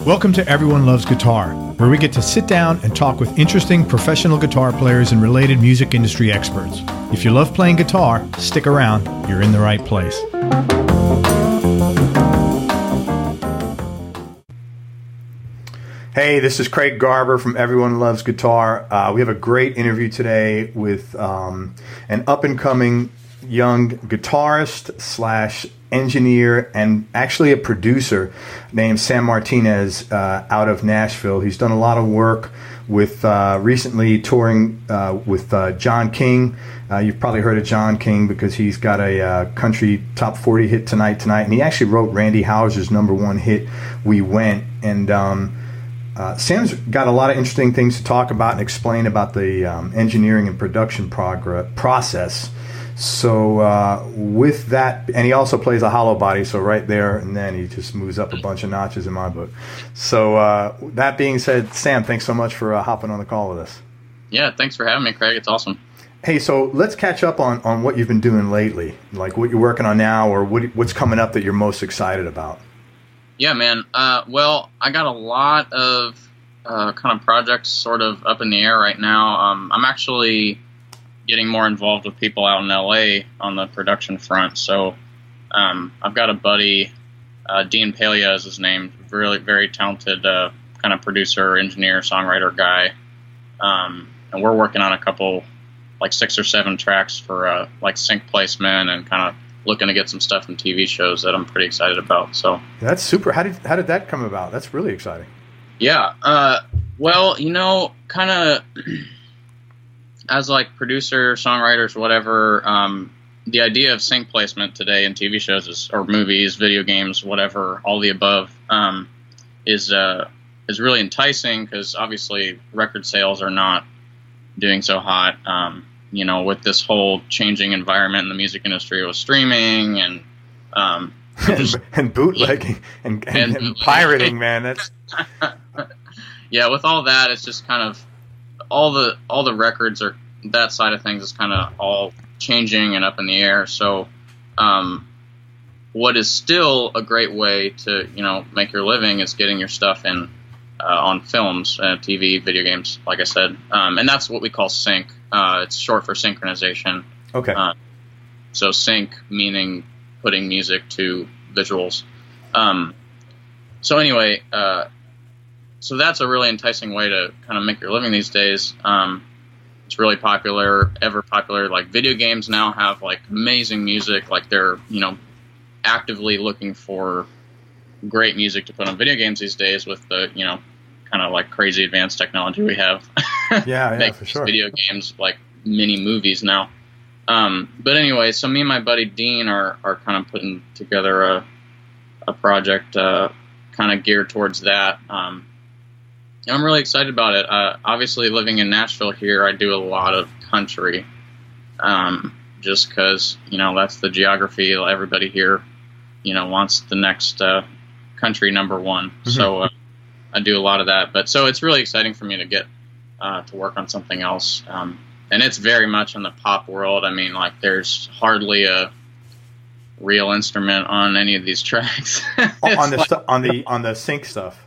Welcome to Everyone Loves Guitar, where we get to sit down and talk with interesting professional guitar players and related music industry experts. If you love playing guitar, stick around. You're in the right place. Hey, this is Craig Garber from Everyone Loves Guitar. We have a great interview today with an up-and-coming young guitarist slash engineer and actually a producer named Sam Martinez out of Nashville. He's done a lot of work with recently touring with John King. You've probably heard of John King because he's got a country top 40 hit, Tonight, and he actually wrote Randy Houser's #1 hit, We Went. And Sam's got a lot of interesting things to talk about and explain about the engineering and production process. So with that, and he also plays a hollow body, so right there and then he just moves up a bunch of notches in my book. So that being said, Sam, thanks so much for hopping on the call with us. Yeah, thanks for having me, Craig. It's awesome. Hey, so let's catch up on what you've been doing lately, like what you're working on now or what's coming up that you're most excited about. Yeah, man. Well, I got a lot of kind of projects sort of up in the air right now. I'm actually getting more involved with people out in LA on the production front. So I've got a buddy, Dean Palea is his name, really very talented kind of producer, engineer, songwriter guy. And we're working on a couple, like 6 or 7 tracks for like sync placement and kind of looking to get some stuff in TV shows that I'm pretty excited about. So that's super. How did that come about? That's really exciting. Yeah. Well, you know, kind of as like producer, songwriters, whatever, the idea of sync placement today in TV shows or movies, video games, whatever, all the above, is really enticing because obviously record sales are not doing so hot. You know, with this whole changing environment in the music industry with streaming and and bootlegging and pirating, man. That's yeah. With all that, it's just kind of all the records are that side of things is kind of all changing and up in the air. So, what is still a great way to make your living is getting your stuff in on films, TV, video games, like I said, and that's what we call sync. It's short for synchronization. Okay. So sync meaning putting music to visuals. So anyway, so that's a really enticing way to kind of make your living these days. It's really popular, ever popular. Like video games now have like amazing music. Like they're actively looking for great music to put on video games these days with the kind of like crazy advanced technology we have. Yeah, for sure. Video games like mini movies now. But anyway, so me and my buddy Dean are kind of putting together a project kind of geared towards that. And I'm really excited about it. Obviously, living in Nashville here, I do a lot of country, just because that's the geography. Everybody here, wants the next country #1. Mm-hmm. So I do a lot of that. But so it's really exciting for me to get to work on something else. And it's very much in the pop world. I mean, like there's hardly a real instrument on any of these tracks. on the sync stuff.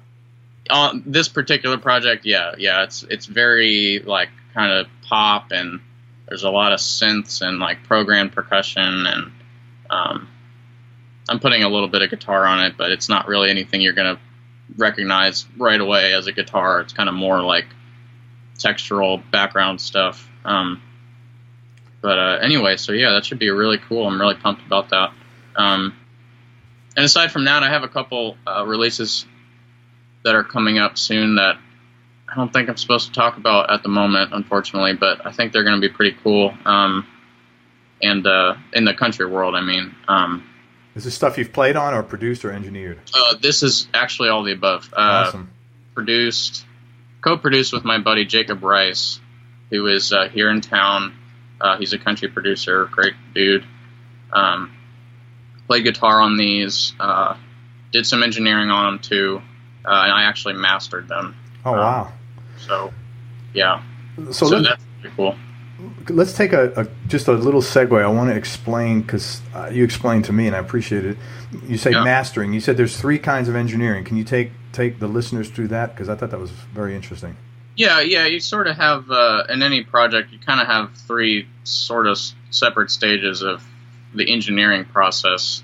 On this particular project, yeah, it's very like kind of pop, and there's a lot of synths and like programmed percussion, and I'm putting a little bit of guitar on it, but it's not really anything you're gonna recognize right away as a guitar. It's kind of more like textural background stuff. But anyway, so yeah, that should be really cool. I'm really pumped about that. And aside from that, I have a couple releases that are coming up soon that I don't think I'm supposed to talk about at the moment, unfortunately, but I think they're going to be pretty cool. And in the country world, I mean. Is this stuff you've played on or produced or engineered? This is actually all the above. Awesome. Co-produced with my buddy Jacob Rice, who is here in town. He's a country producer, great dude. Played guitar on these, did some engineering on them too. And I actually mastered them. Oh, wow. So, yeah. So that's pretty cool. let's take just a little segue. I want to explain, because you explained to me and I appreciate it. You say mastering. You said there's 3 kinds of engineering. Can you take the listeners through that? Because I thought that was very interesting. Yeah. You sort of have, in any project, you kind of have 3 sort of separate stages of the engineering process,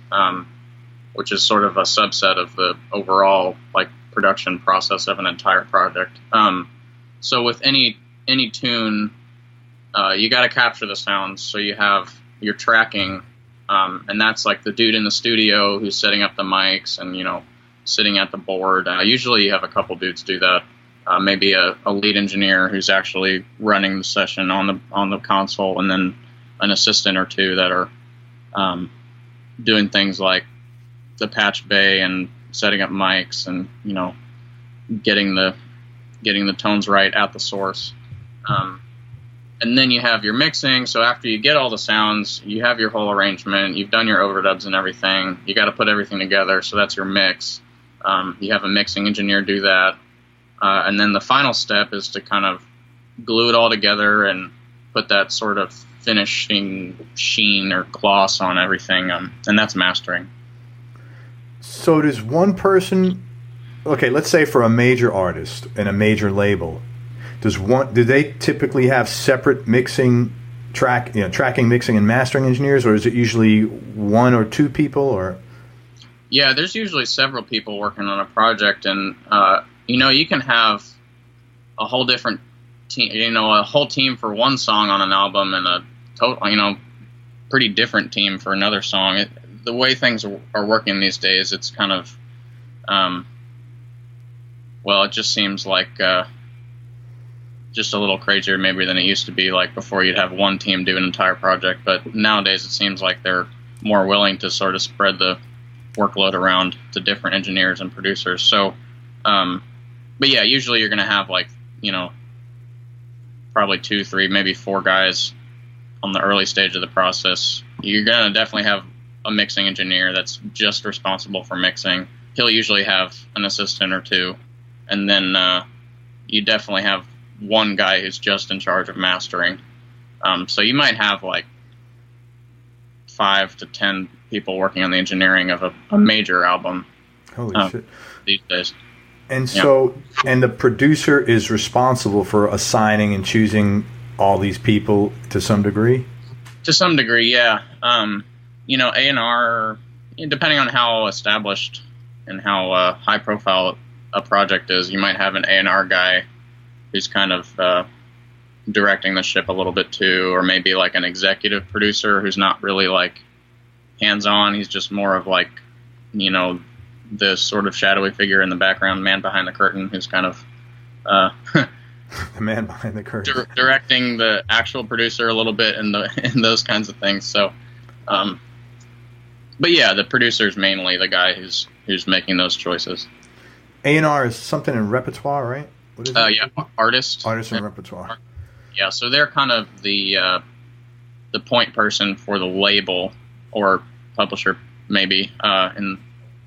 which is sort of a subset of the overall like production process of an entire project. So with any tune, you got to capture the sounds. So you have your tracking, and that's like the dude in the studio who's setting up the mics and, you know, sitting at the board. Usually you have a couple dudes do that. Maybe a lead engineer who's actually running the session on the console, and then an assistant or 2 that are doing things like the patch bay and setting up mics and, you know, getting the tones right at the source. And then you have your mixing. So after you get all the sounds, you have your whole arrangement, you've done your overdubs and everything, you got to put everything together. So that's your mix. You have a mixing engineer do that. And then the final step is to kind of glue it all together and put that sort of finishing sheen or gloss on everything. And that's mastering. So does one person, okay, let's say for a major artist and a major label, do they typically have separate tracking, mixing, and mastering engineers, or is it usually 1 or 2 people? Or yeah, there's usually several people working on a project, and you know, you can have a whole different team, you know, a whole team for one song on an album, and a total, you know, pretty different team for another song. The way things are working these days, it's kind of, well, it just seems like just a little crazier maybe than it used to be, like before you'd have one team do an entire project. But nowadays it seems like they're more willing to sort of spread the workload around to different engineers and producers. So, but yeah, usually you're going to have, like, you know, probably 2, 3, maybe 4 guys on the early stage of the process. You're going to definitely have a mixing engineer that's just responsible for mixing. He'll usually have an assistant or 2. And then you definitely have one guy who's just in charge of mastering. So you might have like 5 to 10 people working on the engineering of a major album. Holy shit. These days. And so, and the producer is responsible for assigning and choosing all these people to some degree? To some degree, yeah. You know, A&R, depending on how established and how high profile a project is, you might have an A&R guy who's kind of directing the ship a little bit too, or maybe like an executive producer who's not really like hands-on. He's just more of like, you know, the sort of shadowy figure in the background, man behind the curtain, who's kind of the man behind the curtain, directing the actual producer a little bit in those kinds of things. So, but yeah, the producer is mainly the guy who's making those choices. A&R is something in repertoire, right? What is it? Yeah, artist and repertoire. Yeah, so they're kind of the point person for the label or publisher, maybe, in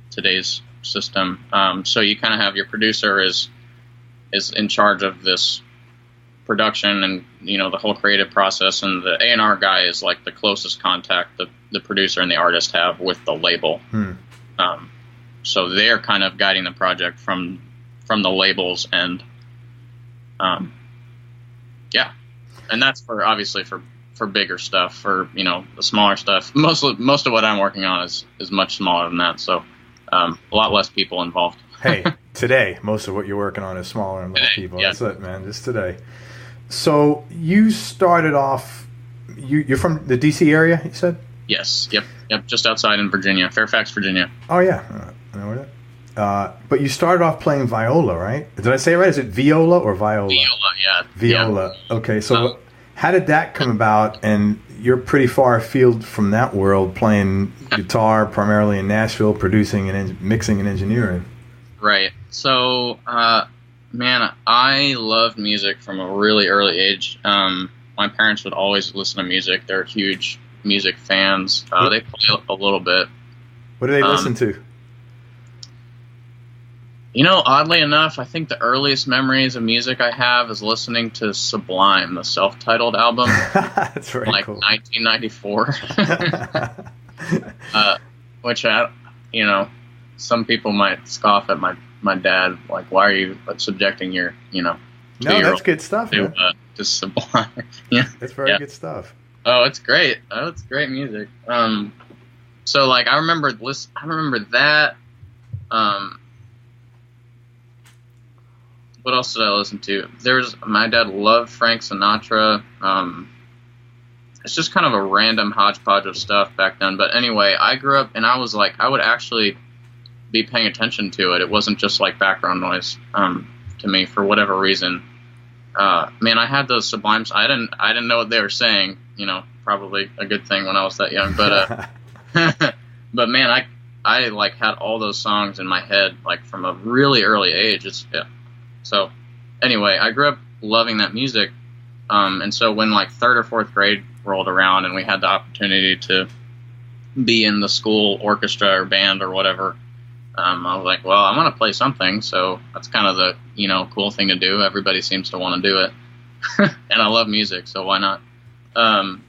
today's system. So you kind of have your producer is in charge of this production and, you know, the whole creative process, and the A&R guy is like the closest contact the producer and the artist have with the label. So they're kind of guiding the project from the labels end. Yeah, and that's for obviously for bigger stuff. For, you know, the smaller stuff, most of what I'm working on is much smaller than that. So a lot less people involved. Hey, today most of what you're working on is smaller and less people. Yeah. That's it, man. Just today. So you started off. You're from the DC area, you said? Yes. Yep. Just outside in Virginia, Fairfax, Virginia. Oh yeah, I know where that. But you started off playing viola, right? Did I say it right? Is it viola or viola? Viola, yeah. Viola. Yeah. Okay, so how did that come about? And you're pretty far afield from that world, playing guitar primarily in Nashville, producing and mixing and engineering. Right. So, man, I loved music from a really early age. My parents would always listen to music. They're huge music fans. They play a little bit. What do they listen to? Oddly enough, I think the earliest memories of music I have is listening to Sublime, the self-titled album. That's very like cool. 1994. Which some people might scoff at my dad, like, why are you subjecting your, No, that's good stuff, man. To Sublime. Yeah. That's very good stuff. Oh, it's great. Oh, it's great music. So like I remember that. What else did I listen to? My dad loved Frank Sinatra. It's just kind of a random hodgepodge of stuff back then. But anyway, I grew up and I was like, I would actually be paying attention to it. It wasn't just like background noise to me for whatever reason. Man, I had those Sublimes. I didn't know what they were saying. Probably a good thing when I was that young. But but man, I like had all those songs in my head like from a really early age. So anyway, I grew up loving that music. And so when like third or fourth grade rolled around and we had the opportunity to be in the school orchestra or band or whatever, I was like, well, I'm going to play something. So that's kind of the, cool thing to do. Everybody seems to want to do it. And I love music, so why not? And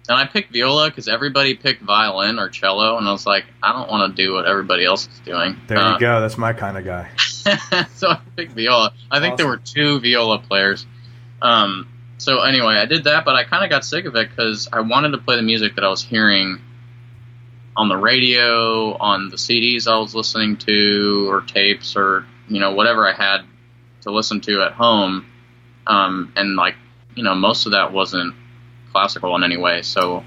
I picked viola because everybody picked violin or cello. And I was like, I don't want to do what everybody else is doing. There you go. That's my kind of guy. So I picked viola. I think there were 2 viola players. So anyway, I did that, but I kind of got sick of it because I wanted to play the music that I was hearing on the radio, on the CDs I was listening to, or tapes, or whatever I had to listen to at home. And like most of that wasn't classical in any way. So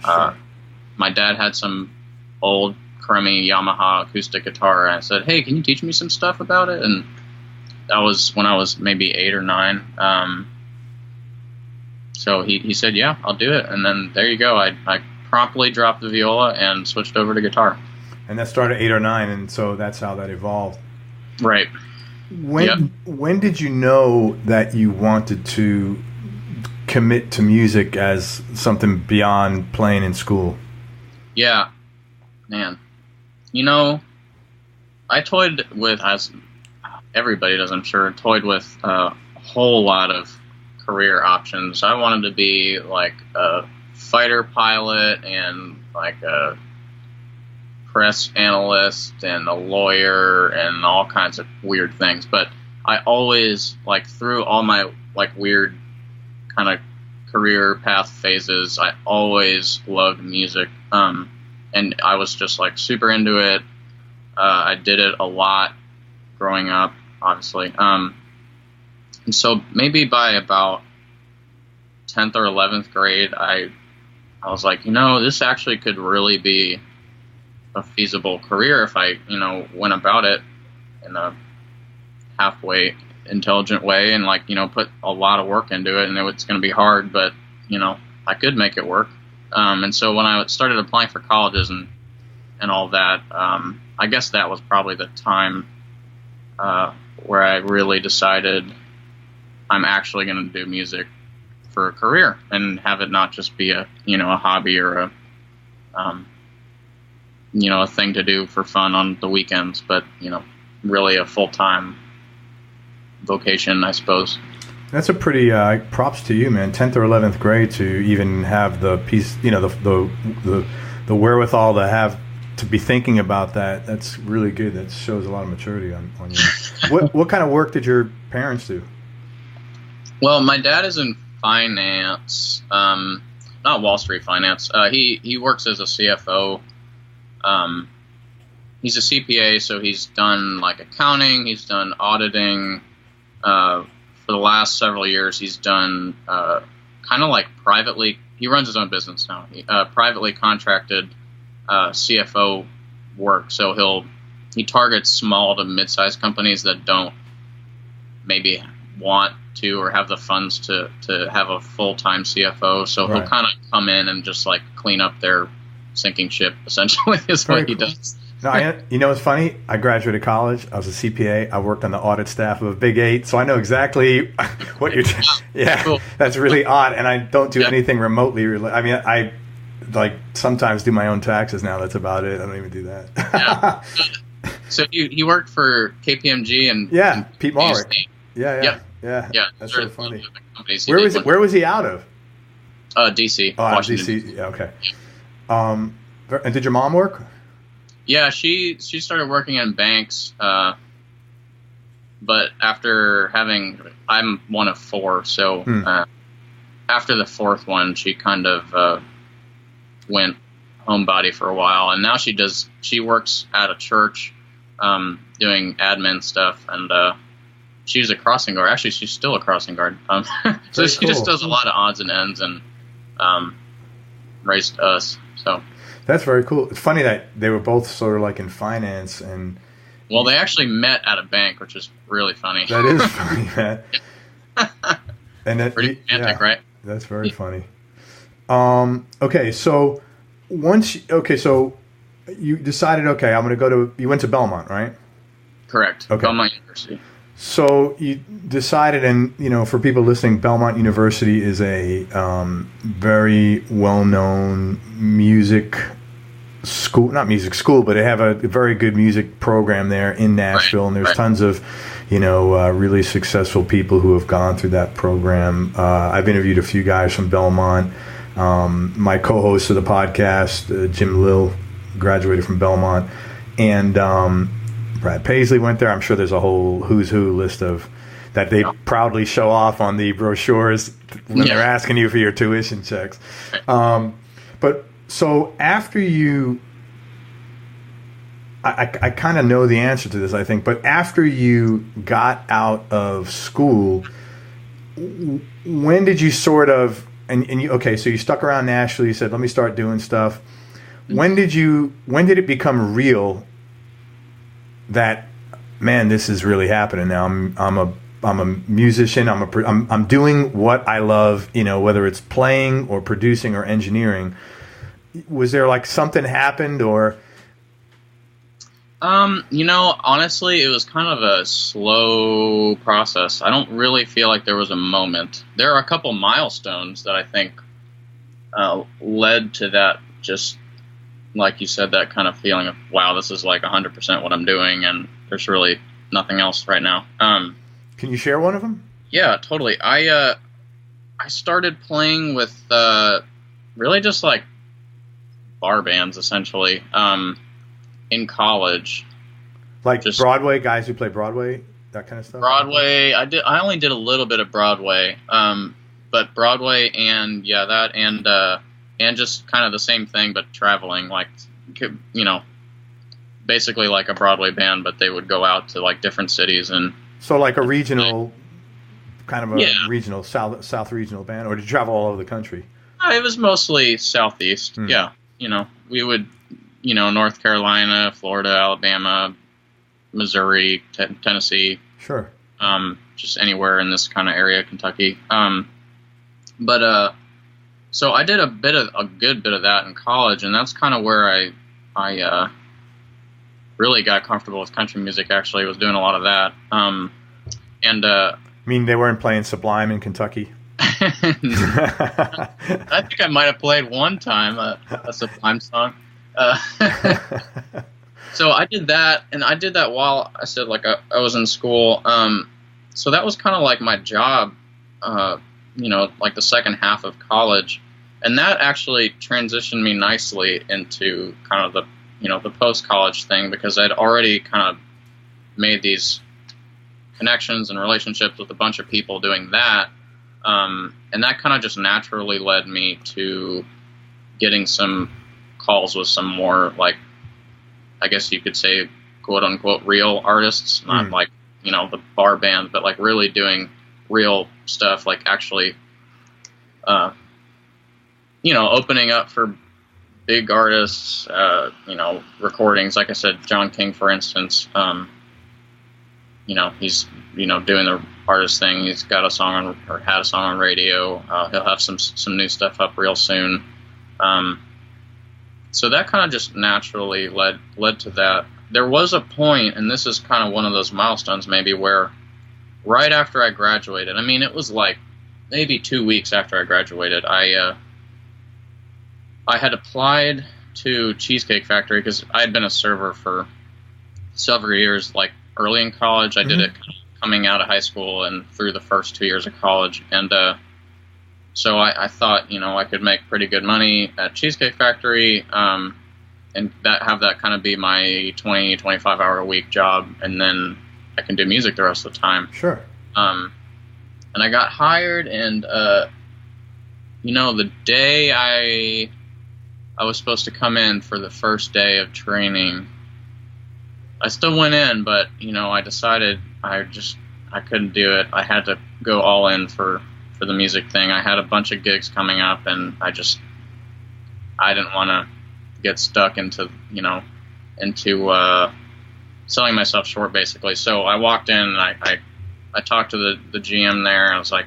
my dad had some old crummy Yamaha acoustic guitar, and I said, hey, can you teach me some stuff about it? And that was when I was maybe 8 or 9. So he said, yeah, I'll do it. And then there you go. I promptly dropped the viola and switched over to guitar. And that started 8 or 9, and so that's how that evolved. Right. When did you know that you wanted to commit to music as something beyond playing in school? Yeah, man. I toyed with, as everybody does, I'm sure, toyed with a whole lot of career options. I wanted to be like a fighter pilot and like a press analyst and a lawyer and all kinds of weird things. But I always, like, through all my like weird kind of career path phases, I always loved music. And I was just like super into it. I did it a lot growing up, obviously. And so maybe by about 10th or 11th grade, I was like, this actually could really be a feasible career if I, went about it in a halfway intelligent way and like, put a lot of work into it. And it's going to be hard, but, I could make it work. And so when I started applying for colleges and all that, I guess that was probably the time where I really decided I'm actually going to do music for a career and have it not just be a hobby or a thing to do for fun on the weekends, but, really a full-time vocation, I suppose. That's a pretty props to you, man. 10th or 11th grade to even have the piece, the wherewithal to be thinking about that. That's really good. That shows a lot of maturity on you. What kind of work did your parents do? Well, my dad is in finance, not Wall Street finance. He works as a CFO. He's a CPA, so he's done like accounting. He's done auditing. For the last several years, he's done kind of like privately. He runs his own business now. Privately contracted CFO work. So he targets small to mid-sized companies that don't maybe want to or have the funds to have a full-time CFO. So He'll kind of come in and just like clean up their sinking ship, essentially, is Very what he cool. does. No, it's funny. I graduated college. I was a CPA. I worked on the audit staff of a Big 8, so I know exactly what you're doing. Yeah, cool. That's really odd, and I don't do anything remotely. I mean, I like sometimes do my own taxes now. That's about it. I don't even do that. So he worked for KPMG and Pete Malrick. Yeah. That's so funny. Where was he out of? DC. Washington. DC. Yeah, okay. And did your mom work? Yeah, she started working in banks, but after I'm one of four, so after the fourth one, she kind of went homebody for a while, and now she works at a church doing admin stuff, and she's a crossing guard. Actually, she's still a crossing guard. So she just does a lot of odds and ends and raised us. So that's very cool. It's funny that they were both sort of like in finance and. Well, they actually met at a bank, which is really funny. That is funny, man. And that pretty romantic, right? That's very funny. Okay, so so you decided, okay, I'm going to you went to Belmont, right? Correct. Okay. Belmont University. So you decided, and for people listening, Belmont University is a very well-known music school, not music school, but they have a very good music program there in Nashville, and there's tons of, really successful people who have gone through that program. I've interviewed a few guys from Belmont. My co-host of the podcast, Jim Lill, graduated from Belmont, and Brad Paisley went there. I'm sure there's a whole who's who list of that they proudly show off on the brochures when they're asking you for your tuition checks. But so after I kind of know the answer to this, I think, but after you got out of school, when did you sort of, so you stuck around Nashville, you said, let me start doing stuff. When did it become real that, man, this is really happening now? I'm a musician. I'm doing what I love, whether it's playing or producing or engineering. Was there like something happened or? Honestly, it was kind of a slow process. I don't really feel like there was a moment. There are a couple milestones that I think led to that, just like you said, that kind of feeling of, wow, this is like 100% what I'm doing, and there's really nothing else right now. Can you share one of them? Yeah, totally. I started playing with really just like bar bands, essentially, in college. Like just Broadway, guys who play Broadway, that kind of stuff? Broadway, I only did a little bit of Broadway, but Broadway and just kind of the same thing, but traveling, like, basically like a Broadway band, but they would go out to like different cities. And so like a regional, kind of a regional, South regional band, or did you travel all over the country? It was mostly Southeast. Yeah. We would, North Carolina, Florida, Alabama, Missouri, Tennessee. Sure. Just anywhere in this kind of area, Kentucky. So I did a good bit of that in college, and that's kind of where I really got comfortable with country music. Actually, I was doing a lot of that. I mean, they weren't playing Sublime in Kentucky? I think I might have played one time a Sublime song. So I did that, and I did that while I said like I was in school. So that was kind of like my job, like the second half of college, and that actually transitioned me nicely into kind of the post-college thing, because I'd already kind of made these connections and relationships with a bunch of people doing that. And that kind of just naturally led me to getting some calls with some more, like, I guess you could say, quote unquote, real artists, not like, the bar band, but like really doing real stuff, like actually, opening up for big artists, recordings. Like I said, John King, for instance, he's, doing the artist thing. He's got a song had a song on radio. He'll have some new stuff up real soon. So that kind of just naturally led to that. There was a point, and this is kind of one of those milestones maybe, where right after I graduated, I mean, it was like maybe 2 weeks after I graduated, I had applied to Cheesecake Factory because I had been a server for several years, like early in college. I did it coming out of high school and through the first 2 years of college. And so I thought, I could make pretty good money at Cheesecake Factory, and have that kind of be my 20, 25 hour a week job. And then I can do music the rest of the time. Sure. And I got hired, and, the day I was supposed to come in for the first day of training, I still went in, but, I decided I couldn't do it. I had to go all in for the music thing. I had a bunch of gigs coming up, and I didn't want to get stuck into selling myself short, basically. So I walked in, and I talked to the GM there, and I was like,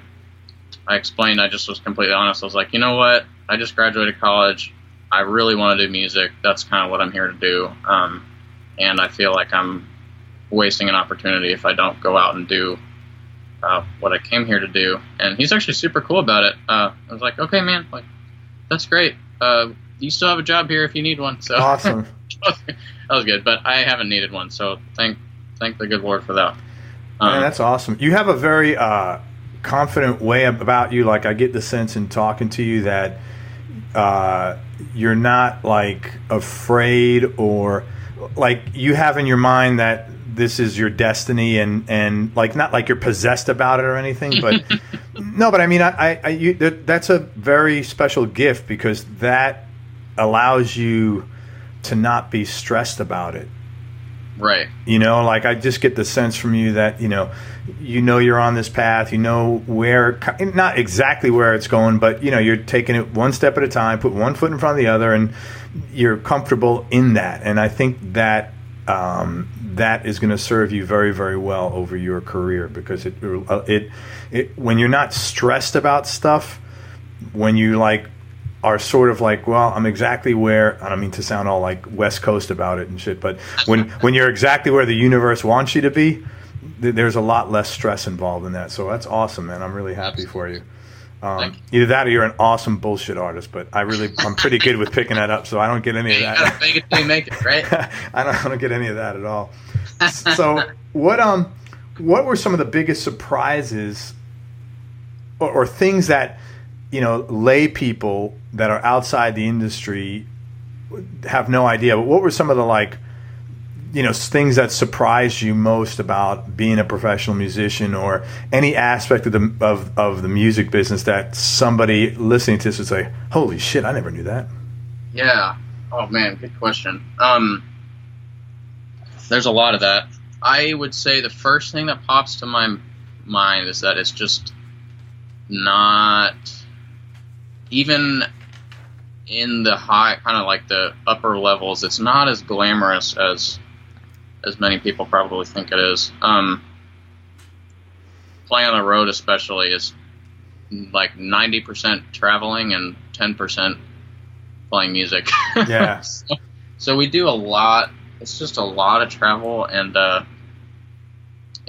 I explained, I just was completely honest. I was like, you know what? I just graduated college. I really want to do music. That's kind of what I'm here to do. And I feel like I'm wasting an opportunity if I don't go out and do what I came here to do. And he's actually super cool about it. I was like, okay, man, like, that's great. You still have a job here if you need one. So awesome. That was good, but I haven't needed one. So thank the good Lord for that. Man, that's awesome. You have a very confident way about you. Like, I get the sense in talking to you that you're not like afraid, or like you have in your mind that this is your destiny, and like, not like you're possessed about it or anything, but no, but I mean, that's a very special gift, because that allows you to not be stressed about it. Right. Like, I just get the sense from you that, you're on this path, where, not exactly where it's going, but, you're taking it one step at a time, put one foot in front of the other, and you're comfortable in that. And I think that that is going to serve you very, very well over your career, because it when you're not stressed about stuff, when you like are sort of like, well, I'm exactly where, I don't mean to sound all like West Coast about it and shit, but when you're exactly where the universe wants you to be, there's a lot less stress involved in that. So that's awesome, man. I'm really happy for you. Either that, or you're an awesome bullshit artist, but I'm pretty good with picking that up, so I don't get any of that. You gotta fake it till you make it, right? I don't get any of that at all. So what were some of the biggest surprises or things that, lay people that are outside the industry have no idea, but what were some of the things that surprised you most about being a professional musician, or any aspect of the music business that somebody listening to this would say, holy shit, I never knew that? Yeah. Oh man, good question. There's a lot of that. I would say the first thing that pops to my mind is that it's just not, even in the high, kind of like the upper levels, it's not as glamorous as many people probably think it is. Playing on the road especially is like 90% traveling and 10% playing music. Yeah. So we do a lot. It's just a lot of travel and a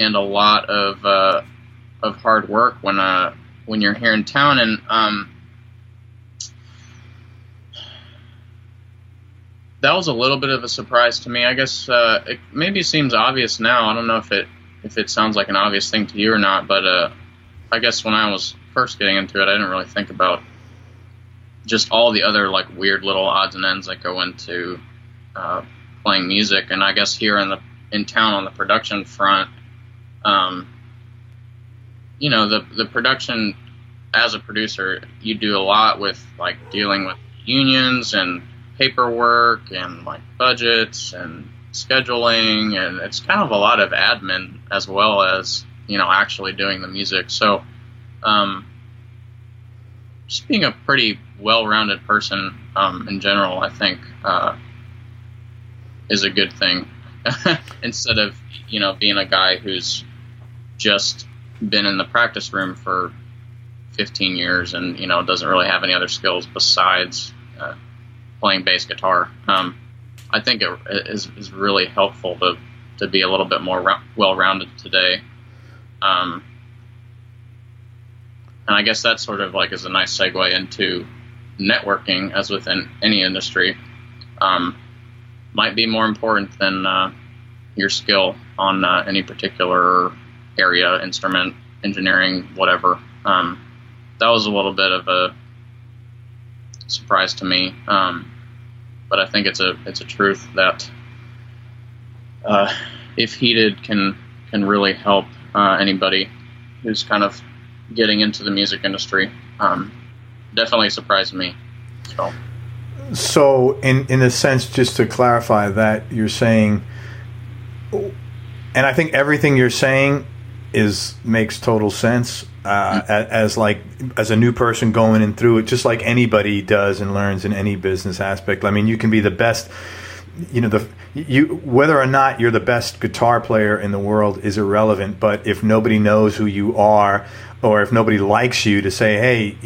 lot of hard work when you're here in town. And that was a little bit of a surprise to me. I guess it maybe seems obvious now. I don't know if it sounds like an obvious thing to you or not, but I guess when I was first getting into it, I didn't really think about just all the other like weird little odds and ends that go into playing music. And I guess here in town on the production front, the production as a producer, you do a lot with like dealing with unions and paperwork and like budgets and scheduling, and it's kind of a lot of admin as well as actually doing the music. So just being a pretty well-rounded person in general, I think is a good thing instead of being a guy who's just been in the practice room for 15 years and doesn't really have any other skills besides playing bass guitar. I think it is really helpful to be a little bit more well-rounded today. And I guess that sort of like is a nice segue into networking, as within any industry. Might be more important than your skill on any particular area, instrument, engineering, whatever. That was a little bit of a surprise to me, but I think it's a truth that if heeded can really help anybody who's kind of getting into the music industry. Definitely surprised me. So in a sense, just to clarify that, you're saying, and I think everything you're saying makes total sense as a new person going in through it, just like anybody does and learns in any business aspect. I mean, you can be the best, whether or not you're the best guitar player in the world is irrelevant, but if nobody knows who you are, or if nobody likes you to say, hey,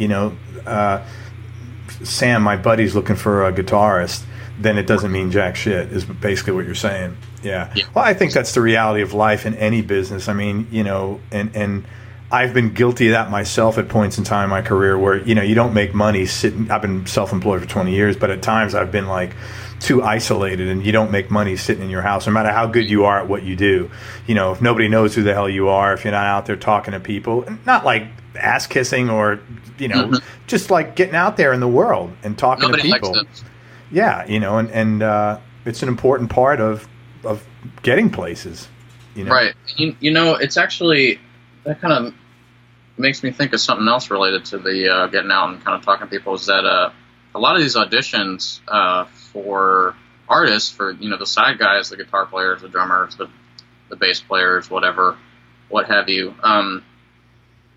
Sam, my buddy's looking for a guitarist, then it doesn't mean jack shit, is basically what you're saying. Yeah. Well, I think that's the reality of life in any business. I mean, and I've been guilty of that myself at points in time in my career where, you don't make money sitting. I've been self-employed for 20 years, but at times I've been like too isolated, and you don't make money sitting in your house, no matter how good you are at what you do. If nobody knows who the hell you are, if you're not out there talking to people, not like ass kissing or, just like getting out there in the world and talking to people. Yeah. And it's an important part of getting places, Right. It's actually, that kind of makes me think of something else related to the getting out and kind of talking to people, is that a lot of these auditions for artists, for the side guys, the guitar players, the drummers, the bass players, whatever, what have you,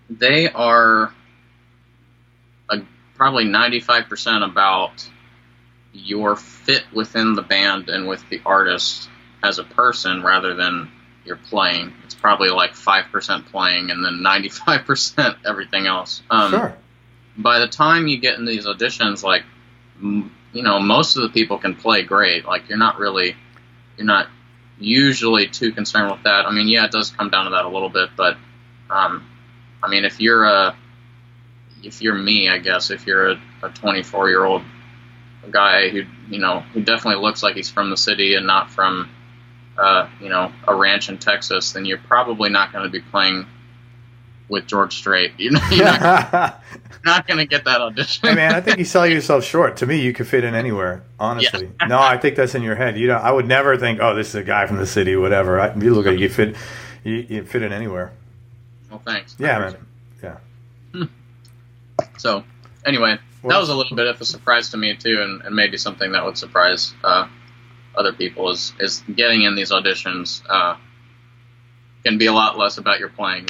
they are probably 95% about your fit within the band and with the artist as a person, rather than your playing. It's probably like 5% playing and then 95% everything else. Sure. By the time you get in these auditions, like, most of the people can play great. Like, you're not usually too concerned with that. I mean, yeah, it does come down to that a little bit, but, I mean, if you're me, I guess, if you're a 24-year-old guy who definitely looks like he's from the city and not from, a ranch in Texas, then you're probably not going to be playing with George Strait. You're not going to get that audition. Hey man, I think you sell yourself short. To me, you could fit in anywhere, honestly. Yeah. No, I think that's in your head. I would never think, oh, this is a guy from the city, whatever. You look like you fit in anywhere. Well, thanks. Yeah, man. Yeah. So, anyway, that was a little bit of a surprise to me too, and maybe something that would surprise other people is getting in these auditions can be a lot less about your playing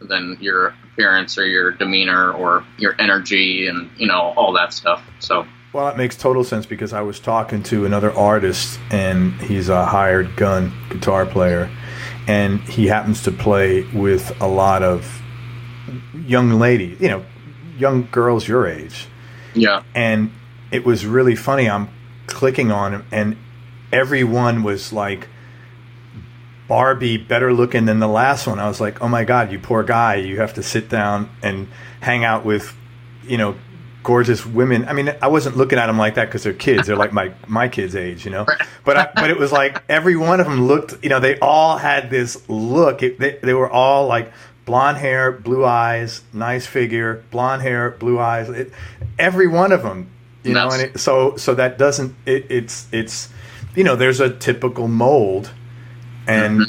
than your appearance or your demeanor or your energy and all that stuff. So, well, that makes total sense, because I was talking to another artist, and he's a hired gun guitar player, and he happens to play with a lot of young ladies, young girls your age. Yeah. And it was really funny. I'm clicking on him, and everyone was like, Barbie better looking than the last one. I was like, oh my God, you poor guy. You have to sit down and hang out with, gorgeous women. I mean, I wasn't looking at them like that because they're kids. They're like my kids' age, But it was like every one of them looked, they all had this look. They were all like blonde hair, blue eyes, nice figure, blonde hair, blue eyes. Every one of them, and so that doesn't. It's there's a typical mold. And,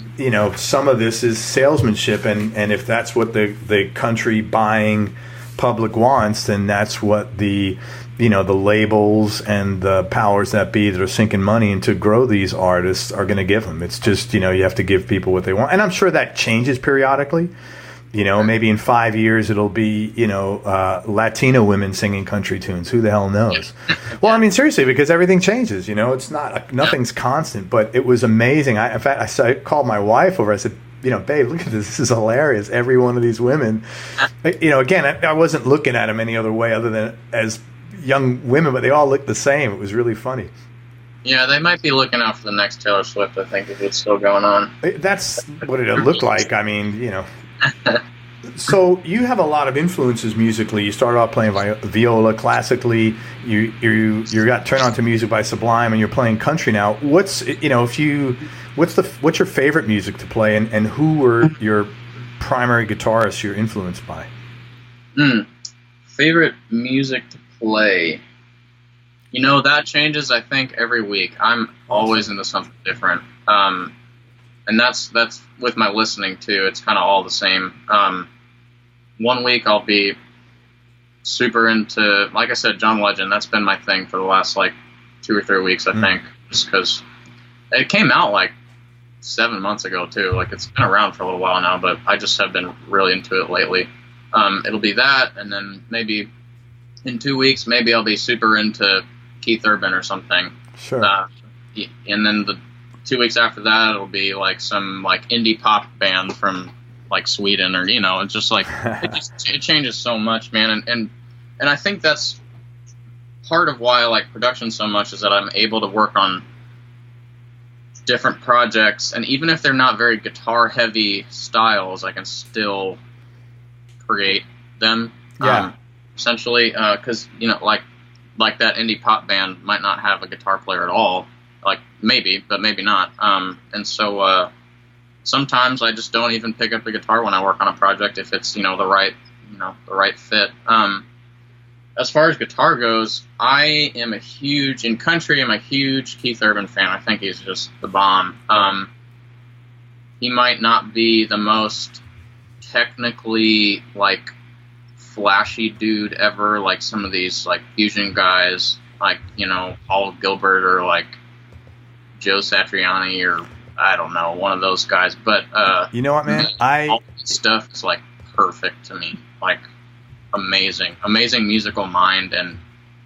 some of this is salesmanship, and if that's what the country buying public wants, then that's what the labels and the powers that be that are sinking money into grow these artists are going to give them. It's just, you have to give people what they want. And I'm sure that changes periodically. Maybe in 5 years it'll be, Latino women singing country tunes. Who the hell knows? Well, I mean, seriously, because everything changes, it's nothing's constant, but it was amazing. In fact, I called my wife over. I said, babe, look at this. This is hilarious. Every one of these women, again, I wasn't looking at them any other way other than as young women, but they all looked the same. It was really funny. Yeah, they might be looking out for the next Taylor Swift, I think, if it's still going on. That's what it looked like. I mean, So you have a lot of influences musically. You started off playing viola classically. You got turned on to music by Sublime, and you're playing country now. What's your favorite music to play, and who were your primary guitarists you're influenced by? Favorite music to play. That changes, I think, every week. I'm always into something different. And that's with my listening too. It's kind of all the same. 1 week I'll be super into, like I said, John Legend. That's been my thing for the last 2 or 3 weeks, I think, just because it came out 7 months ago too. It's been around for a little while now, but I just have been really into it lately. It'll be that, and then maybe in 2 weeks, maybe I'll be super into Keith Urban or something. Sure. And then the 2 weeks after that, it'll be some indie pop band from Sweden, or it's just it changes so much, man. And I think that's part of why I like production so much, is that I'm able to work on different projects, and even if they're not very guitar heavy styles, I can still create them. Yeah. Essentially, because like that indie pop band might not have a guitar player at all. Maybe, but maybe not. And so sometimes I just don't even pick up the guitar when I work on a project if it's the right fit. As far as guitar goes, I am a huge Keith Urban fan. I think he's just the bomb. He might not be the most technically flashy dude ever, like some of these fusion guys, Paul Gilbert or Joe Satriani, or I don't know, one of those guys. But you know what, man? All this stuff is perfect to me. Amazing musical mind, and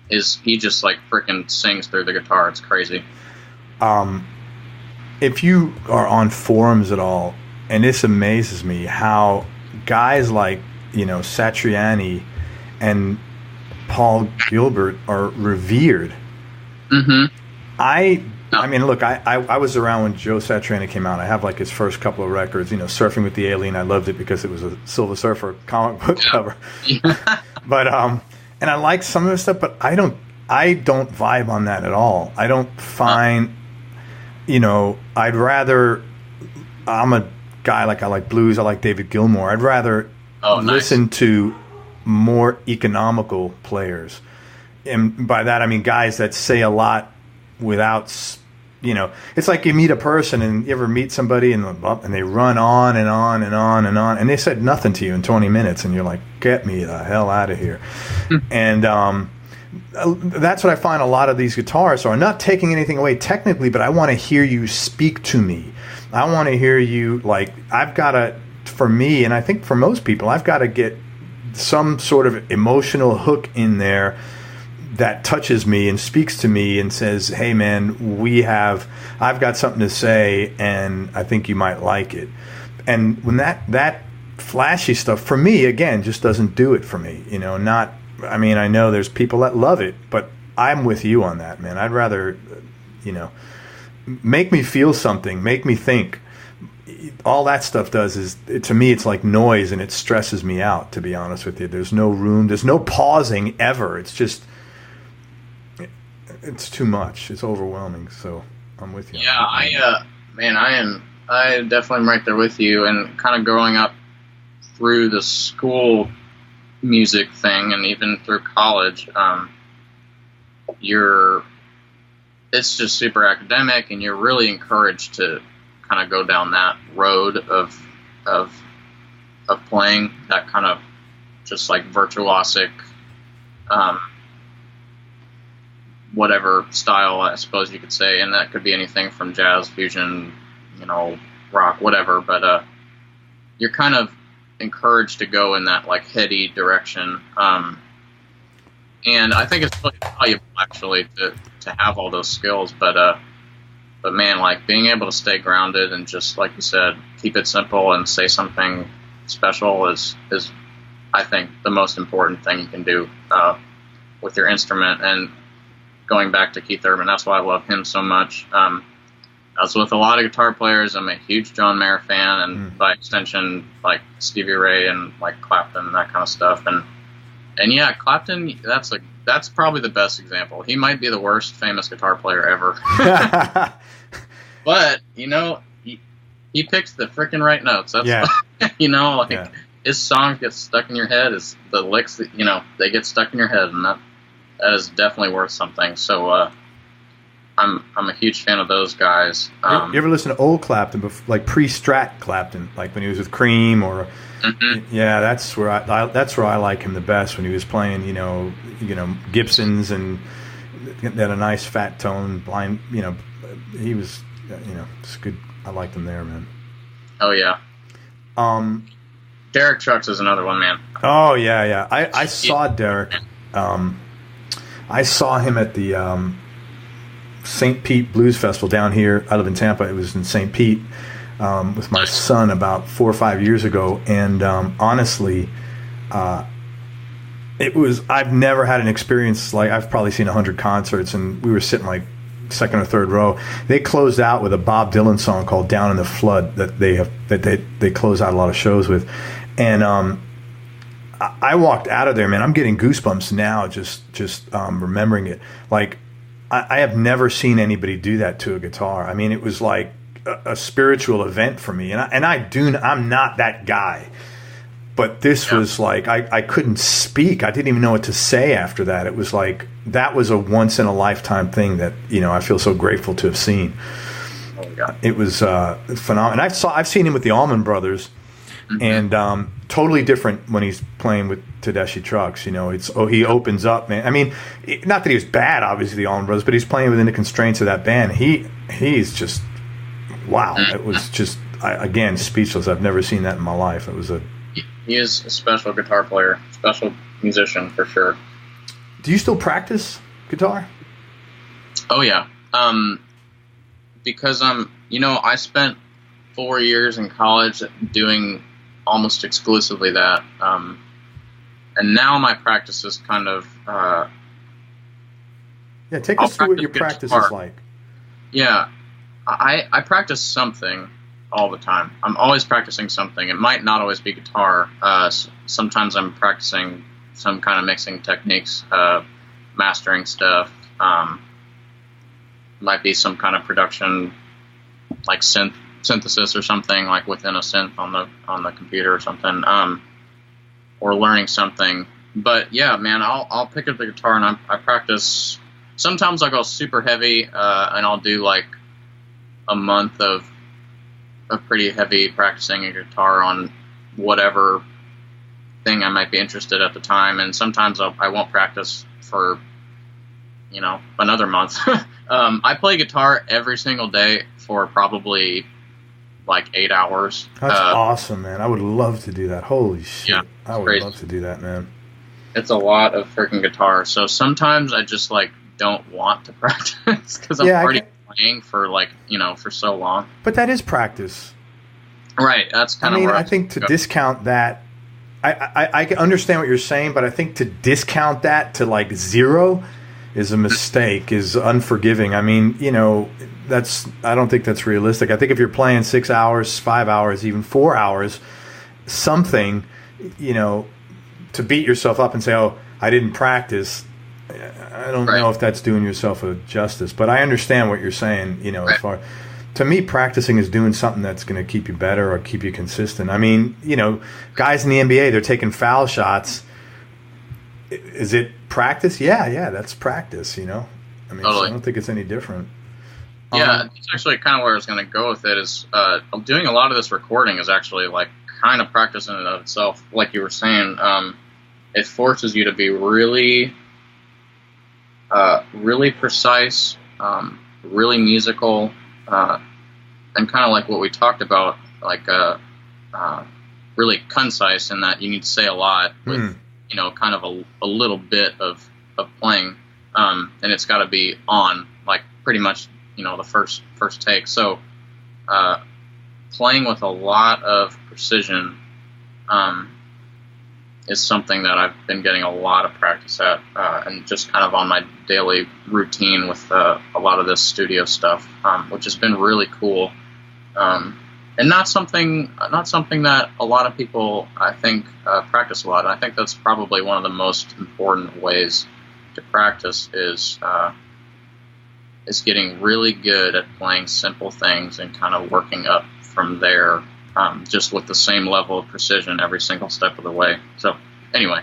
he just freaking sings through the guitar. It's crazy. If you are on forums at all, and this amazes me how guys Satriani and Paul Gilbert are revered. Mm-hmm. I mean, look, I was around when Joe Satriani came out. I have his first couple of records, Surfing with the Alien. I loved it because it was a Silver Surfer comic book cover. Yeah. But and I like some of the stuff, but I don't vibe on that at all. I don't find, I'd rather, I'm a guy I like blues. I like David Gilmour. I'd rather listen to more economical players. And by that, I mean guys that say a lot without, it's like you meet a person and you ever meet somebody and they run on and on and on and on, and they said nothing to you in 20 minutes, and you're like, get me the hell out of here. And that's what I find a lot of these guitarists are. Not taking anything away technically, but I want to hear you speak to me. I want to hear you, I've got to, for me, and I think for most people, I've got to get some sort of emotional hook in there that touches me and speaks to me and says, hey man, I've got something to say and I think you might like it. And when that flashy stuff, for me, again, just doesn't do it for me. I know there's people that love it, but I'm with you on that, man. I'd rather, make me feel something, make me think. All that stuff does is, to me, it's like noise, and it stresses me out, to be honest with you. There's no room, there's no pausing ever. It's just, it's too much. It's overwhelming. So I'm with you. Yeah, I definitely am right there with you. And kind of growing up through the school music thing, and even through college, it's just super academic, and you're really encouraged to kind of go down that road of playing that kind of just virtuosic, whatever style, I suppose you could say, and that could be anything from jazz, fusion, rock, whatever. But you're kind of encouraged to go in that heady direction, and I think it's really valuable actually to have all those skills. But man, being able to stay grounded and just, like you said, keep it simple and say something special is I think the most important thing you can do with your instrument. And going back to Keith Urban, that's why I love him so much. as with a lot of guitar players, I'm a huge John Mayer fan, and by extension, like Stevie Ray and like Clapton and that kind of stuff. And yeah, Clapton, that's probably the best example. He might be the worst famous guitar player ever. But, you know, he picks the freaking right notes. That's you know, like his songs get stuck in your head. The licks, you know, they get stuck in your head, and that is definitely worth something. So I'm a huge fan of those guys. You ever listen to old Clapton, like pre-Strat Clapton, like when he was with Cream, or yeah, that's where I like him the best, when he was playing, you know, Gibsons and had a nice fat tone, blind, you know, he was, you know, it's good. I liked him there, man. Oh yeah. Derek Trucks is another one, man. Oh yeah. I saw Derek. I saw him at the St. Pete Blues Festival down here. I live in Tampa. It was in St. Pete with my son about 4 or 5 years ago, and honestly, it was. I've never had an experience like, I've probably seen 100 concerts, and we were sitting like second or third row. They closed out with a Bob Dylan song called "Down in the Flood" that they close out a lot of shows with, and I walked out of there, man. I'm getting goosebumps now just remembering it. Like, I have never seen anybody do that to a guitar. I mean, it was like a spiritual event for me, I'm not that guy. But this was like, I couldn't speak. I didn't even know what to say after that. It was like, that was a once-in-a-lifetime thing that, you know, I feel so grateful to have seen. Oh, God. It was phenomenal. And I've seen him with the Allman Brothers, and totally different when he's playing with Tedeschi Trucks. You know, he opens up, man. I mean, not that he was bad, obviously, the Allman Brothers, but he's playing within the constraints of that band. He's just, wow. It was just, again, speechless. I've never seen that in my life. It was He is a special guitar player, special musician for sure. Do you still practice guitar? Oh yeah, because you know, I spent 4 years in college doing almost exclusively that, and now my practice is kind of take us through what your practice is like. Yeah, I practice something all the time. I'm always practicing something. It might not always be guitar. Sometimes I'm practicing some kind of mixing techniques, mastering stuff. Might be some kind of production, like synthesis or something, like within a synth on the computer or something, or learning something. But yeah, man, I'll pick up the guitar and I practice. Sometimes I'll go super heavy, and I'll do like a month of pretty heavy practicing a guitar on whatever thing I might be interested at the time, and sometimes I won't practice for, you know, another month. I play guitar every single day for probably like 8 hours. That's awesome, man. I would love to do that. Holy shit. Yeah, I would love to do that, man. It's a lot of freaking guitar. So sometimes I just like don't want to practice because I'm already playing for like, you know, for so long. But that is practice. Right. That's kind of where I think to discount that, I can understand what you're saying, but I think to discount that to like zero is a mistake, is unforgiving. I mean, you know, I don't think that's realistic. I think if you're playing 6 hours, 5 hours, even 4 hours, something, you know, to beat yourself up and say, oh, I didn't practice, I don't know if that's doing yourself a justice. But I understand what you're saying, you know, as far, to me, practicing is doing something that's going to keep you better or keep you consistent. I mean, you know, guys in the NBA, they're taking foul shots. Is it practice? Yeah, that's practice, you know? I mean, totally. So I don't think it's any different. Yeah, it's actually kind of where I was going to go with it is doing a lot of this recording is actually like kind of practice in and of itself. Like you were saying, it forces you to be really, really precise, really musical, and kind of like what we talked about, like really concise in that you need to say a lot with, you know, kind of a little bit of playing, and it's got to be on, like pretty much, you know, the first take. So playing with a lot of precision, is something that I've been getting a lot of practice at, and just kind of on my daily routine with a lot of this studio stuff, which has been really cool, and not something that a lot of people, I think, practice a lot. And I think that's probably one of the most important ways to practice is getting really good at playing simple things and kind of working up from there, just with the same level of precision every single step of the way. So anyway.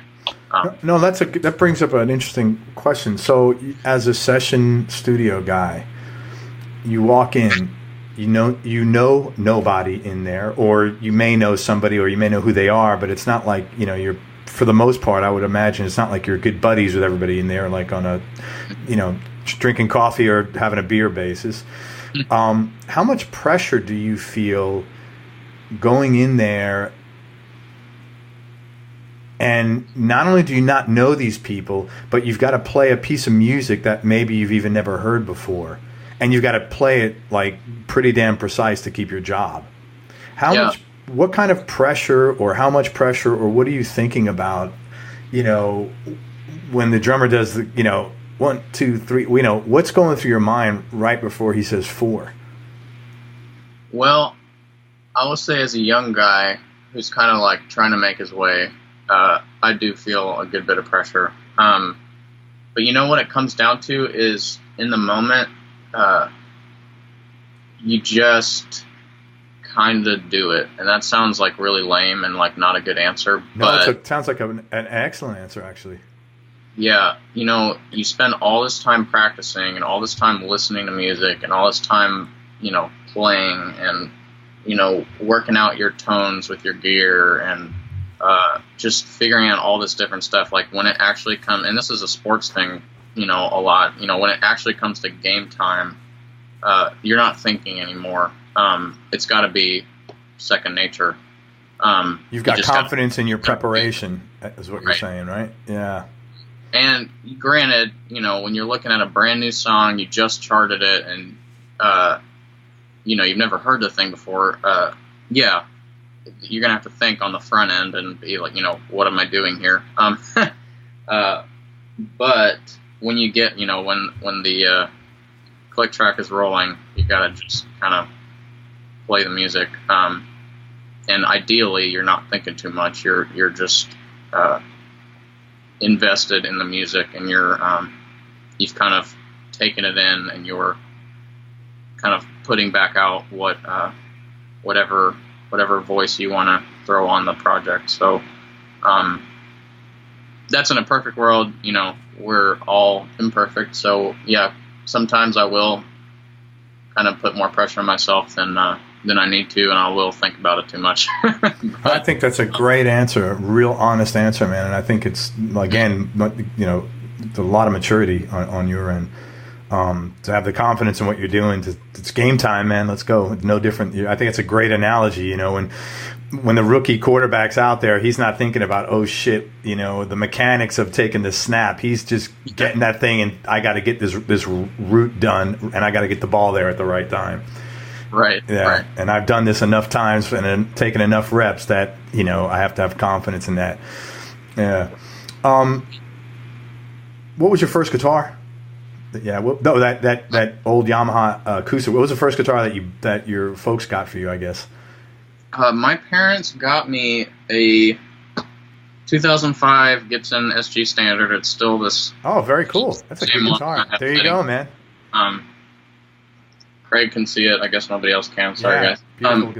No, that brings up an interesting question. So as a session studio guy, you walk in, you know nobody in there, or you may know somebody, or you may know who they are, but it's not like, you're, for the most part, I would imagine it's not like you're good buddies with everybody in there, like on a, drinking coffee or having a beer basis. How much pressure do you feel going in there? And not only do you not know these people, but you've got to play a piece of music that maybe you've even never heard before. And you've got to play it like pretty damn precise to keep your job. What kind of pressure, or how much pressure, or what are you thinking about, when the drummer does the, 1, 2, 3, what's going through your mind right before he says 4? Well, I will say, as a young guy who's kind of like trying to make his way, I do feel a good bit of pressure. But what it comes down to is, in the moment, you just kind of do it. And that sounds like really lame and like not a good answer. No, but it sounds like an excellent answer, actually. Yeah, you spend all this time practicing and all this time listening to music and all this time, playing and, working out your tones with your gear and just figuring out all this different stuff. Like when it actually comes, and this is a sports thing, a lot, when it actually comes to game time, you're not thinking anymore. It's got to be second nature. You've got confidence in your preparation, is what you're saying, right? Yeah. And granted, when you're looking at a brand new song, you just charted it, and you've never heard the thing before. Yeah, you're gonna have to think on the front end and be like, what am I doing here? But when you get, when the click track is rolling, you gotta just kind of play the music. And ideally, you're not thinking too much. You're just invested in the music, and you've kind of taken it in, and you're kind of putting back out whatever voice you want to throw on the project. So that's in a perfect world. We're all imperfect. So yeah, sometimes I will kind of put more pressure on myself than I need to, and I will think about it too much. I think that's a great answer, a real honest answer, man. And I think it's, again, a lot of maturity on your end. To have the confidence in what you're doing. It's game time, man. Let's go. It's no different. I think it's a great analogy. When the rookie quarterback's out there, he's not thinking about, oh shit, the mechanics of taking the snap. He's just getting that thing, and I got to get this route done, and I got to get the ball there at the right time. Right. Yeah. Right. And I've done this enough times and taken enough reps that I have to have confidence in that. Yeah. What was your first guitar? Yeah, that old Yamaha acoustic. What was the first guitar that your folks got for you, I guess? My parents got me a 2005 Gibson SG Standard. It's still this. Oh, very cool. That's a good guitar. There you go, man. Craig can see it. I guess nobody else can. Sorry, guys.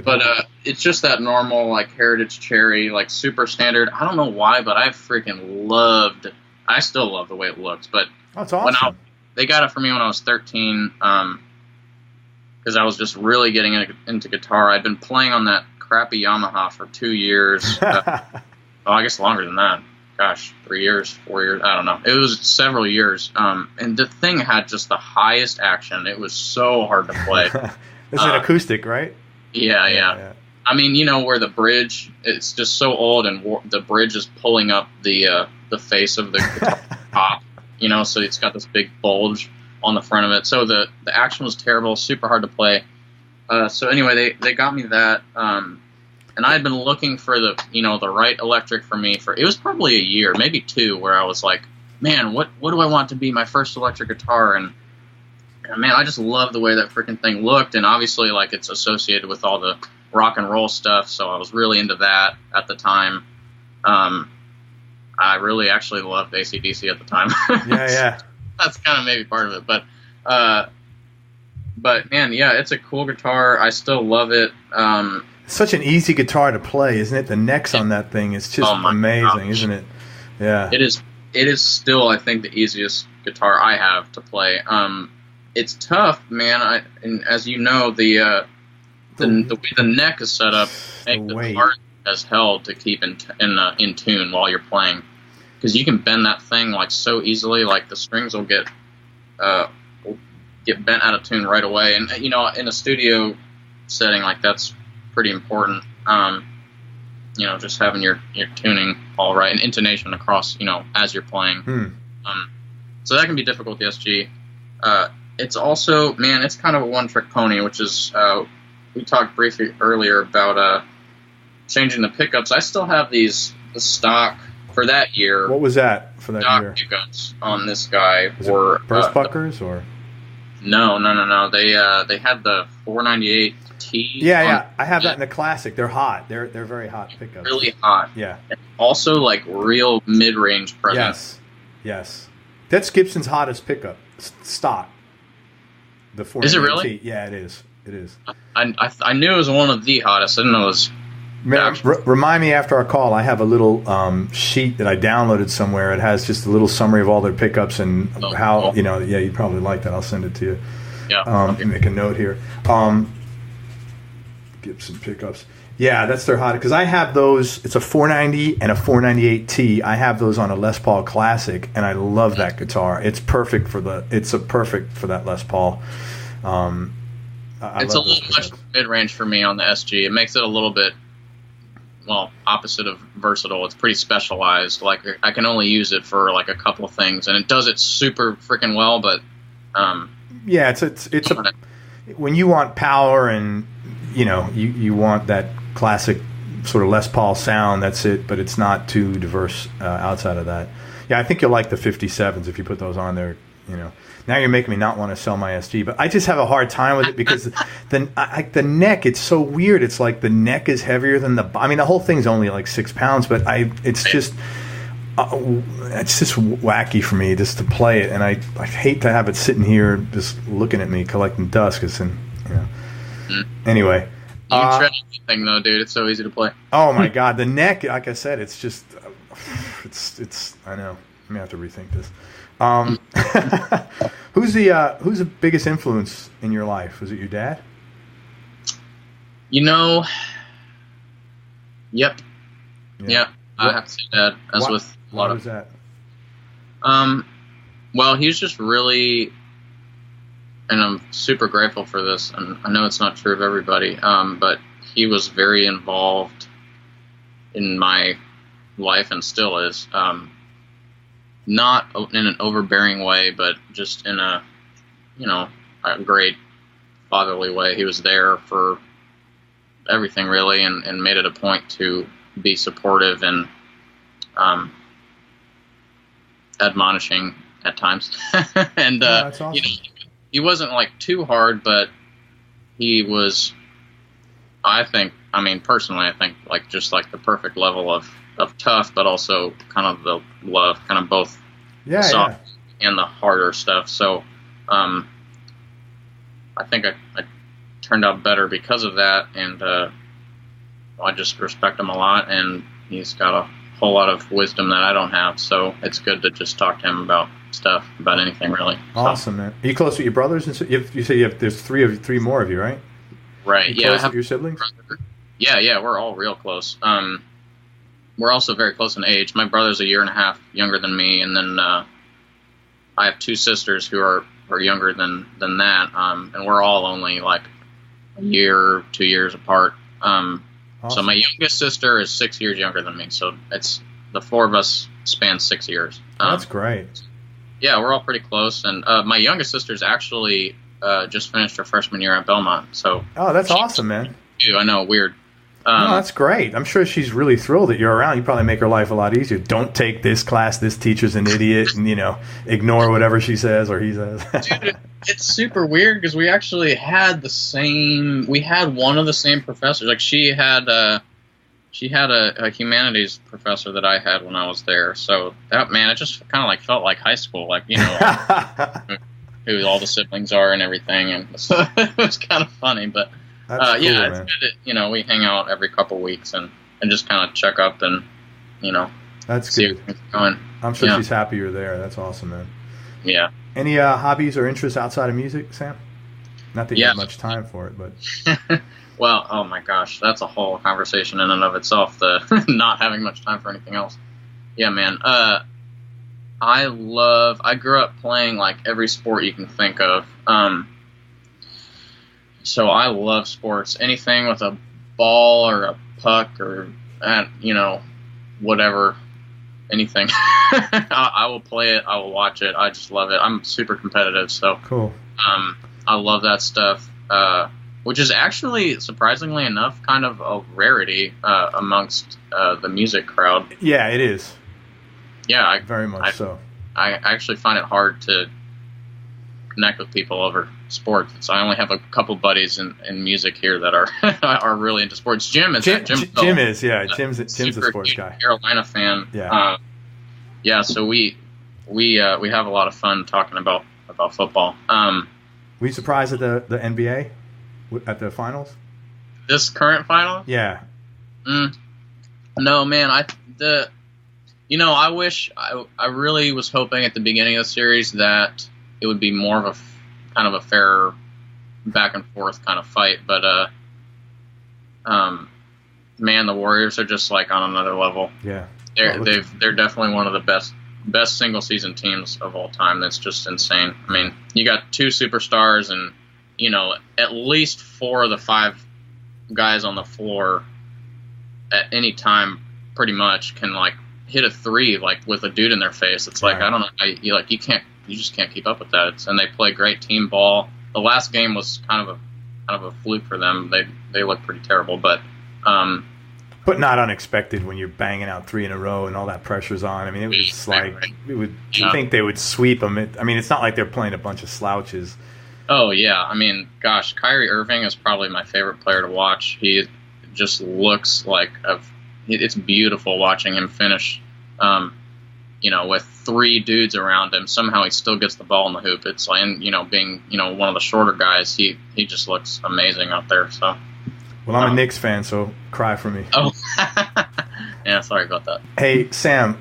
But it's just that normal, like, Heritage Cherry, like, super standard. I don't know why, but I freaking loved. I still love the way it looks. But that's awesome. They got it for me when I was 13, because I was just really getting into guitar. I'd been playing on that crappy Yamaha for 2 years. I guess longer than that. Gosh, 3 years, 4 years. I don't know. It was several years. And the thing had just the highest action. It was so hard to play. It's an acoustic, right? Yeah. I mean, where the bridge, it's just so old, and the bridge is pulling up the face of the guitar top. So it's got this big bulge on the front of it. So the action was terrible, super hard to play. So anyway, they got me that. And I had been looking for the right electric for me it was probably a year, maybe 2, where I was like, man, what do I want to be my first electric guitar? And man, I just love the way that freaking thing looked, and obviously, like, it's associated with all the rock and roll stuff, so I was really into that at the time. I really actually loved AC/DC at the time. Yeah. That's kind of maybe part of it, but man, yeah, it's a cool guitar. I still love it. Such an easy guitar to play, isn't it? The necks on that thing is just amazing, isn't it? Yeah. It is still, I think, the easiest guitar I have to play. It's tough, man. And as you know, the way the neck is set up makes it hard as hell to keep in tune while you're playing, because you can bend that thing like so easily. Like the strings will get bent out of tune right away, and in a studio setting, like, that's pretty important. Just having your tuning all right and intonation across, as you're playing. So that can be difficult with the SG. It's also, man, it's kind of a one-trick pony, which is, we talked briefly earlier about changing the pickups. I still have the stock for that year. What was that for that year? Stock pickups on this guy were burst puckers or? No. They had the 498T. Yeah. I have that in the classic. They're hot. They're very hot pickups. Really hot. Yeah. And also, like, real mid-range presence. Yes. That's Gibson's hottest pickup. Stock. The 498T. Is it really? Yeah, it is. I knew it was one of the hottest. I didn't know it was. Remind me after our call. I have a little sheet that I downloaded somewhere. It has just a little summary of all their pickups and how cool. Yeah, you'd probably like that. I'll send it to you. Yeah. Okay. Make a note here. Gibson pickups. Yeah, that's their hot, because I have those. It's a 490 and a 498T. I have those on a Les Paul Classic, and I love that guitar. It's perfect for that Les Paul. It's a little much mid-range for me on the SG. It makes it a little bit, opposite of versatile. It's pretty specialized. Like, I can only use it for like a couple of things, and it does it super freaking well. But yeah, it's when you want power and you want that classic sort of Les Paul sound. That's it, but it's not too diverse outside of that. Yeah, I think you'll like the 57s if you put those on there. Now you're making me not want to sell my SG, but I just have a hard time with it because the neck, it's so weird. It's like the neck is heavier than the whole thing's only like 6 pounds, but it's just wacky for me just to play it, and I hate to have it sitting here just looking at me collecting dust. Anyway. You can shred anything though, dude. It's so easy to play. Oh my God, the neck! Like I said, it's just, it's. I know. I may have to rethink this. Who's the biggest influence in your life? Was it your dad? Yep. Yeah. I have to say Dad. As with a lot of. What was that? Well, he's just really, and I'm super grateful for this, and I know it's not true of everybody, but he was very involved in my life and still is. Not in an overbearing way, but just in a great fatherly way. He was there for everything, really, and made it a point to be supportive and admonishing at times. And that's awesome. He wasn't like too hard, but he was, personally, I think like just like the perfect level of tough, but also kind of the love, kind of both the soft and the harder stuff. So I think I turned out better because of that, and I just respect him a lot, and he's got a whole lot of wisdom that I don't have, so it's good to just talk to him about stuff, about anything really. Awesome, man. Are you close with your brothers? And you say there's three more of you, right? Right. You close with your siblings? Yeah, we're all real close. We're also very close in age. My brother's a year and a half younger than me, and then I have two sisters who are younger than that, and we're all only like a year, 2 years apart. Awesome. So my youngest sister is 6 years younger than me, so it's the four of us span 6 years. That's great. Yeah, we're all pretty close, and my youngest sister's actually just finished her freshman year at Belmont. So that's awesome, man. I know, weird. No, that's great. I'm sure she's really thrilled that you're around. You probably make her life a lot easier. Don't take this class. This teacher's an idiot, and ignore whatever she says or he says. Dude, it's super weird because we actually had we had one of the same professors. Like she had a humanities professor that I had when I was there. So it just kind of like felt like high school, like who all the siblings are and everything, and so it was kind of funny, but. That's cool, it's man. good. We hang out every couple weeks and just kind of check up and, that's see good. how things going. I'm sure she's happy you're there. That's awesome, man. Yeah. Any hobbies or interests outside of music, Sam? Not that you have much time for it, but. Well, oh my gosh, that's a whole conversation in and of itself, the not having much time for anything else. Yeah, man. I grew up playing like every sport you can think of. So I love sports. Anything with a ball or a puck or, whatever, anything. I will play it. I will watch it. I just love it. I'm super competitive, so cool. I love that stuff, which is actually, surprisingly enough, kind of a rarity amongst the music crowd. Yeah, it is. Yeah, very much so. I actually find it hard to connect with people over sports. So I only have a couple buddies in music here that are really into sports. Jim is. Jim's a sports guy. Carolina fan. Yeah. So we have a lot of fun talking about football. Were you surprised at the NBA at the finals? This current final? Yeah. No, man. I wish I really was hoping at the beginning of the series that it would be more of a kind of a fair back and forth kind of fight, but man, the Warriors are just like on another level. Yeah, they're definitely one of the best single season teams of all time. That's just insane. I mean, you got two superstars and at least 4 of the 5 guys on the floor at any time pretty much can like hit a 3 like with a dude in their face. It's like, right. I don't know, you just can't keep up with that. And they play great team ball. The last game was kind of a fluke for them. They look pretty terrible, but not unexpected when you're banging out 3 in a row and all that pressure's on. I mean, it was like you think they would sweep them. It's not like they're playing a bunch of slouches. Oh yeah, I mean, gosh, Kyrie Irving is probably my favorite player to watch. He just looks like it's beautiful watching him finish. With 3 dudes around him, somehow he still gets the ball in the hoop. It's like, being, one of the shorter guys, he just looks amazing out there. So, well, I'm a Knicks fan, so cry for me. Oh, yeah, sorry about that. Hey, Sam,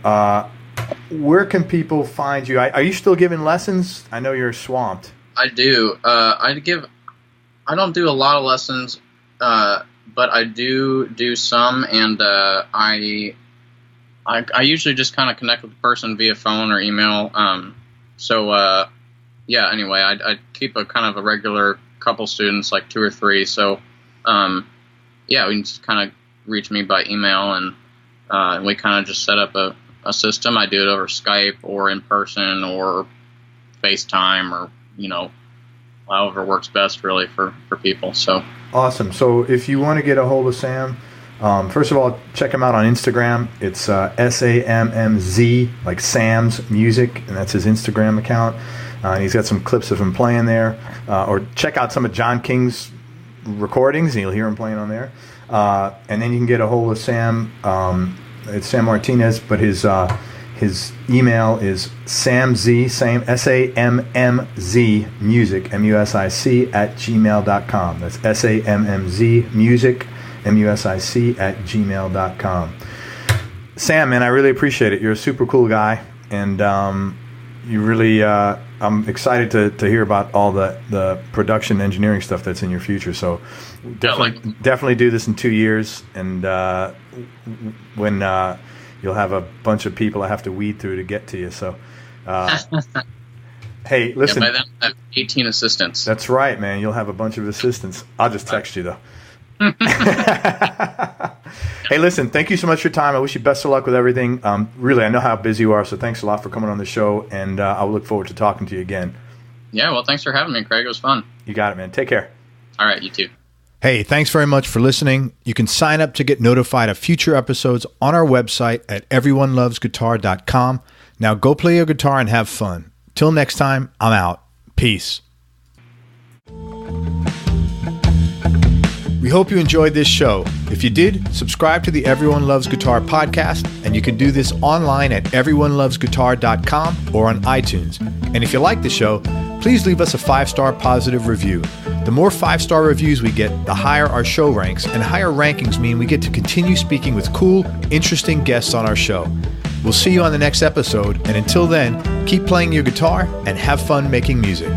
where can people find you? Are you still giving lessons? I know you're swamped. I do. I don't do a lot of lessons, but I do some, and I usually just kind of connect with the person via phone or email. Anyway, I keep a kind of a regular couple students, like 2 or 3. So, we can just kind of reach me by email, and we kind of just set up a system. I do it over Skype or in person or FaceTime or, however works best really for people. So awesome. So if you want to get a hold of Sam, first of all, check him out on Instagram. It's SAMMZ, like Sam's Music, and that's his Instagram account. And he's got some clips of him playing there. Or check out some of John King's recordings, and you'll hear him playing on there. And then you can get a hold of Sam. It's Sam Martinez, but his email is SAMZ, SAMMZ Music, MUSIC @gmail.com. That's SAMMZ Music, MUSIC @gmail.com. Sam, man, I really appreciate it. You're a super cool guy, and you really, I'm excited to hear about all the production engineering stuff that's in your future. So definitely do this in 2 years, and when you'll have a bunch of people I have to weed through to get to you. So, hey, listen. By then I have 18 assistants. That's right, man. You'll have a bunch of assistants. I'll just text you, though. Hey, listen, thank you so much for your time. I wish you best of luck with everything. Really, I know how busy you are, so thanks a lot for coming on the show, and I'll look forward to talking to you again. Yeah, well, thanks for having me, Craig. It was fun. You got it, man. Take care. All right, you too. Hey, thanks very much for listening. You can sign up to get notified of future episodes on our website at everyonelovesguitar.com. Now go play your guitar and have fun. Till next time, I'm out. Peace. We hope you enjoyed this show. If you did, subscribe to the Everyone Loves Guitar podcast, and you can do this online at everyonelovesguitar.com or on iTunes. And if you like the show, please leave us a 5-star positive review. The more 5-star reviews we get, the higher our show ranks, and higher rankings mean we get to continue speaking with cool, interesting guests on our show. We'll see you on the next episode, and until then, keep playing your guitar and have fun making music.